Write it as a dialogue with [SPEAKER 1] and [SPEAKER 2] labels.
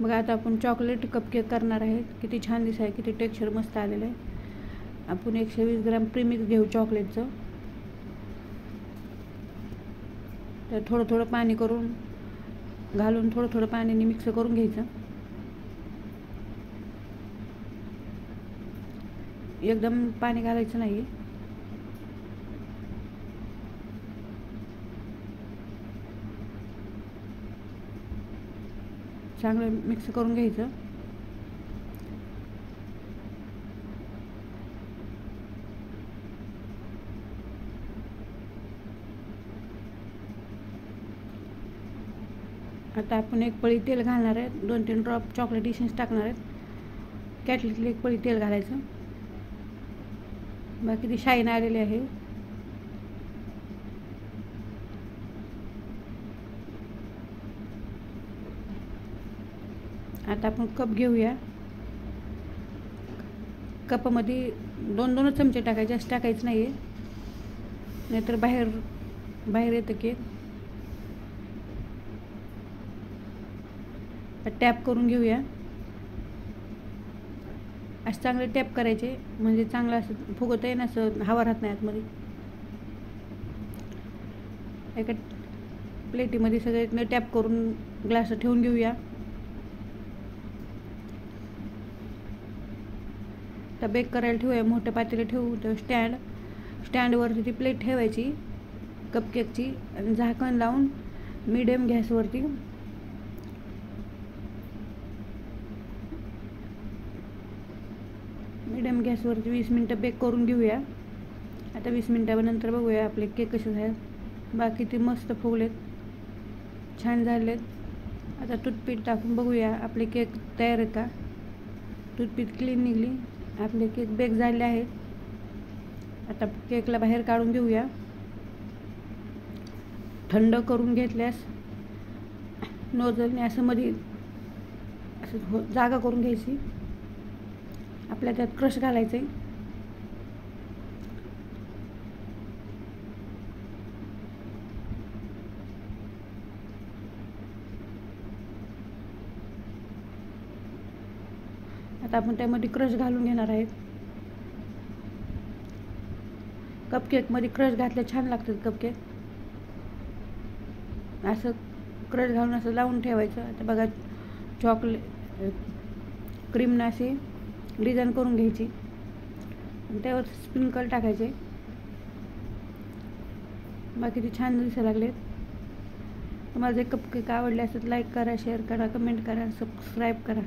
[SPEAKER 1] बघा आता आपण चॉकलेट कपकेक करणार आहे. किती छान दिसत आहे, किती टेक्स्चर मस्त आलेलं आहे. आपण 120 ग्रॅम प्रीमिक्स घेऊ चॉकलेटचं. तर थोडं थोडं पाणी करून घालून थोडं थोडं पाण्याने मिक्स करून घ्यायचं. एकदम पाणी घालायचं नाही. चांगलं मिक्स करून घ्यायचं. आता आपण एक पळी तेल घालणार आहे. 2-3 ड्रॉप चॉकलेट इसेन्स टाकणार आहेत. कॅटलीतली एक पळी तेल घालायचं. बाकी ती शाईन आलेली आहे. आता आपण कप घेऊया. कपामध्ये 2-2 चमचे टाकायचे, जास्त टाकायचं नाही आहे, नाहीतर बाहेर येतं केक. टॅप करून घेऊया. असं चांगले टॅप करायचे, म्हणजे चांगलं असं फुगत आहे ना, असं हवा राहत नाही आतमध्ये. एका प्लेटीमध्ये सगळे टॅप करून ग्लास ठेवून घेऊया. तर बेक करायला ठेवूया. मोठं पातेलं ठेवू. तर स्टँडवरती ती प्लेट ठेवायची कपकेकची आणि झाकण लावून मीडियम गॅसवरती मीडियम गॅसवरती 20 मिनटं बेक करून घेऊया. आता 20 मिनटानंतर बघूया आपले केक कसे आहेत. बाकी ते मस्त फुगलेत, छान झालेत. आता टूथपीक टाकून बघूया आपले केक तयार आहेत का. टूथपीक क्लीन निघली. आपले केक बेक झाले आहेत. आता केकला बाहेर काढून घेऊया. थंड करून घेतल्यास नोझलने असं मध्ये असं जागा करून घ्यायची. आपल्या त्यात क्रश घालायचं आहे. आता आपण त्यामध्ये क्रश घालून घेणार आहेत. कपकेकमध्ये क्रश घातले छान लागतात कपकेक. असं क्रश घालून असं लावून ठेवायचं. आता बघा चॉकलेट क्रीमनं असे डिझाईन करून घ्यायची आणि त्यावर स्प्रिंकल टाकायचे. बाकी ते छान दिसायला लागलेत. तुम्हाला जर कपकेक आवडले असेल लाईक करा, शेअर करा, कमेंट करा, सबस्क्राईब करा.